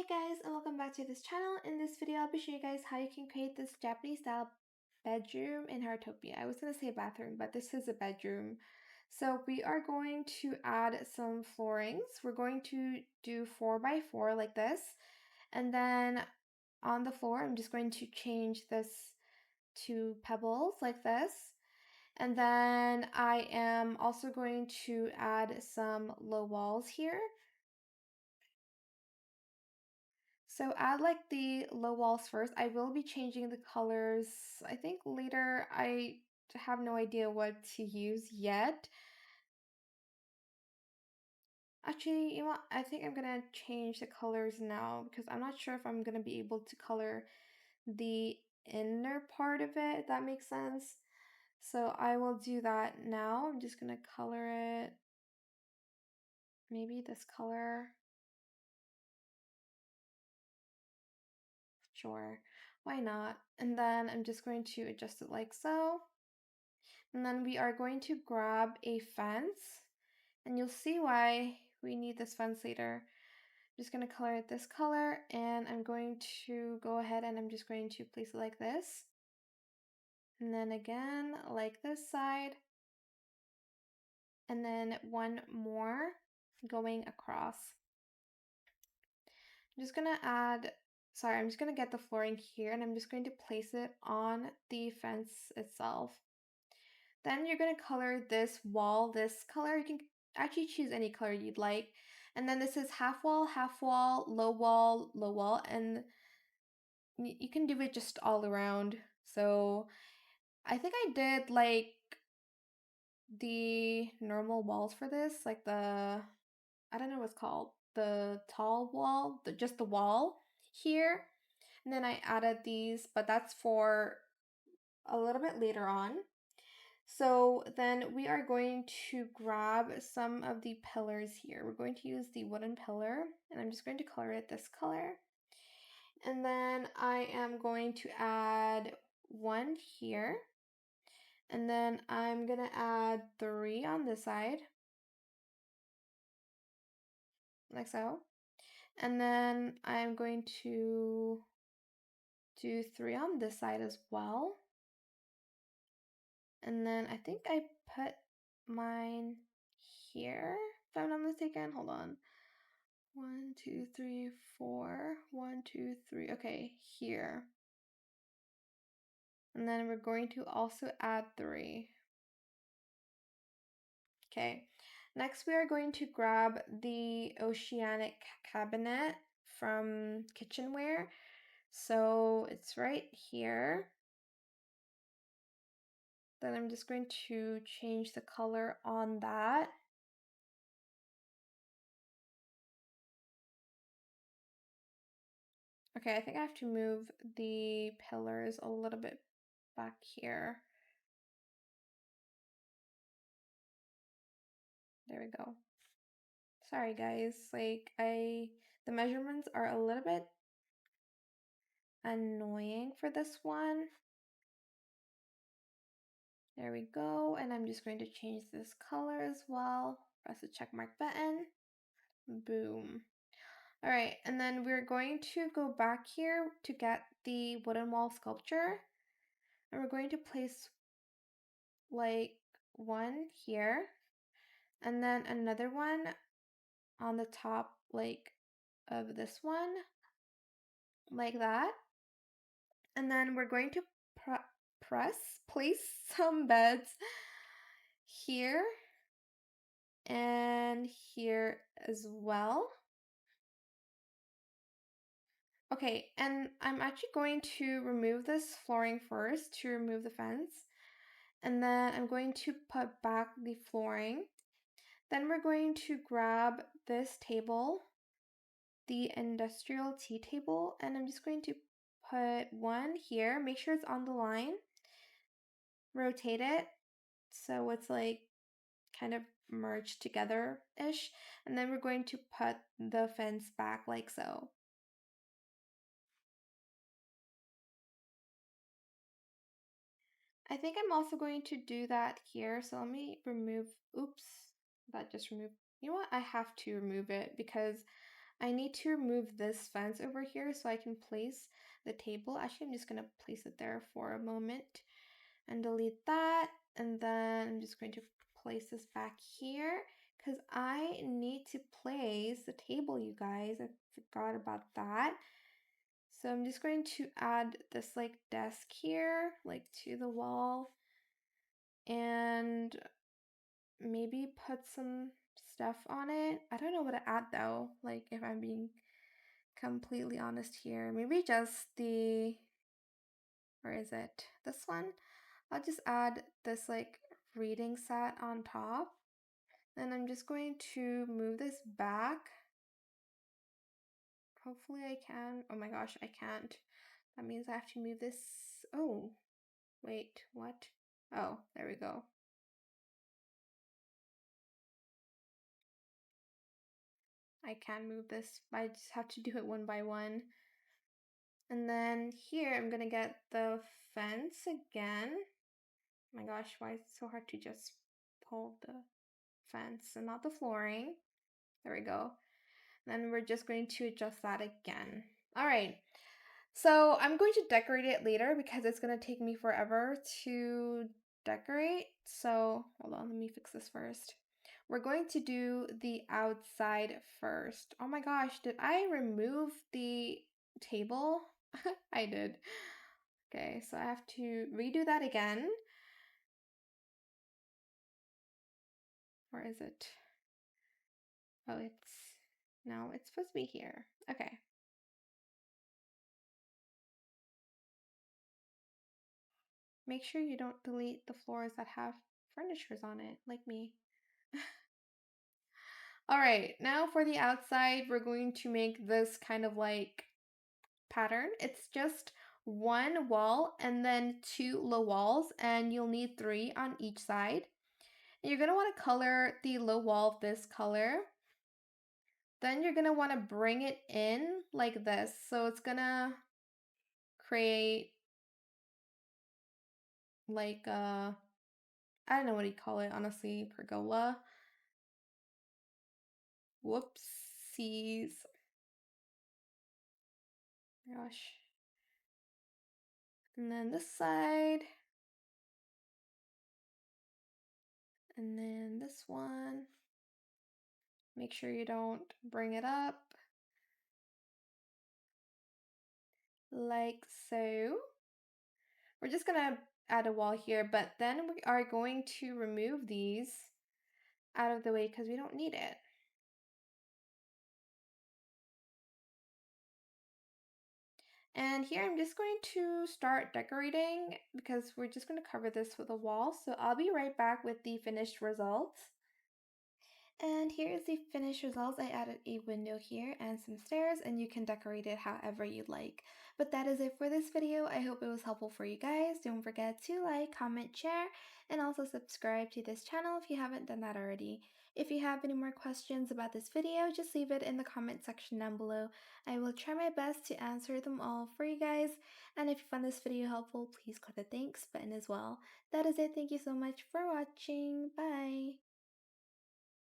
guys, and welcome back to this channel. In this video, I'll be showing you guys how you can create this Japanese style bedroom in Heartopia. I was going to say bathroom, but this is a bedroom. So we are going to add some floorings. We're going to do 4 by 4 like this. And then on the floor, I'm just going to change this to pebbles like this. And then I am also going to add some low walls here. So add like the low walls first. I will be changing the colors. I think later. I have no idea what to use yet. Actually, you know what? I think I'm gonna change the colors now because I'm not sure if I'm gonna be able to color the inner part of it, if that makes sense. So I will do that now. I'm just gonna color it. Maybe this color. Sure, why not? And then I'm just going to adjust it like so. And then we are going to grab a fence, and you'll see why we need this fence later. I'm just going to color it this color, and I'm going to go ahead and I'm just going to place it like this. And then again, like this side. And then one more going across. I'm just going to I'm just going to get the flooring here, and I'm just going to place it on the fence itself. Then you're going to color this wall this color. You can actually choose any color you'd like. And then this is half wall, low wall, and you can do it just all around. So I think I did like the normal walls for this, like I don't know what's called, the tall wall, just the wall here. And then I added these, but that's for a little bit later on. So then we are going to grab some of the pillars here. We're going to use the wooden pillar, and I'm just going to color it this color. And then I am going to add one here. And then I'm going to add 3 on this side, like so. And then I'm going to do 3 on this side as well. And then I think I put mine here, if I'm not mistaken. Hold on. 1, 2, 3, 4. 1, 2, 3. Okay, here. And then we're going to also add 3. Okay. Next, we are going to grab the oceanic cabinet from kitchenware. So it's right here. Then I'm just going to change the color on that. Okay, I think I have to move the pillars a little bit back here. There we go. Sorry guys, like the measurements are a little bit annoying for this one. There we go, and I'm just going to change this color as well. Press the check mark button. Boom. All right, and then we're going to go back here to get the wooden wall sculpture. And we're going to place like one here, and then another one on the top like of this one, like that. And then we're going to place some beds here and here as well. Okay, and I'm actually going to remove this flooring first to remove the fence. And then I'm going to put back the flooring. Then we're going to grab this table, the industrial tea table, and I'm just going to put one here. Make sure it's on the line. Rotate it so it's like kind of merged together-ish. And then we're going to put the fence back like so. I think I'm also going to do that here. So let me remove, oops, that just removed. You know what? I have to remove it because I need to remove this fence over here so I can place the table. Actually, I'm just going to place it there for a moment and delete that. And then I'm just going to place this back here because I need to place the table, you guys. I forgot about that. So I'm just going to add this like desk here, like to the wall, and maybe put some stuff on it. I don't know what to add though, like if I'm being completely honest here. Maybe just the, where is it? This one? I'll just add this like reading set on top. And I'm just going to move this back. Hopefully I can. Oh my gosh, I can't. That means I have to move this. Oh, wait, what? Oh, there we go. I can move this, but I just have to do it one by one. And then here I'm gonna get the fence again. Oh my gosh, why is it so hard to just pull the fence and not the flooring? There we go. Then we're just going to adjust that again. All right, so I'm going to decorate it later because it's gonna take me forever to decorate. So hold on, let me fix this first. We're going to do the outside first. Oh my gosh, did I remove the table? I did. Okay, so I have to redo that again. Where is it? Oh, no, it's supposed to be here. Okay. Make sure you don't delete the floors that have furnitures on it, like me. All right, now for the outside, we're going to make this kind of like pattern. It's just one wall and then two low walls, and you'll need three on each side. And you're gonna want to color the low wall this color. Then you're gonna want to bring it in like this. So it's gonna create like a, I don't know what you call it, honestly, pergola. Whoopsies. Gosh. And then this side. And then this one. Make sure you don't bring it up. Like so. We're just gonna add a wall here, but then we are going to remove these out of the way because we don't need it. And here I'm just going to start decorating because we're just going to cover this with a wall. So I'll be right back with the finished results. And here is the finished results. I added a window here and some stairs, and you can decorate it however you'd like. But that is it for this video. I hope it was helpful for you guys. Don't forget to like, comment, share, and also subscribe to this channel if you haven't done that already. If you have any more questions about this video, just leave it in the comment section down below. I will try my best to answer them all for you guys. And if you found this video helpful, please click the thanks button as well. That is it. Thank you so much for watching. Bye!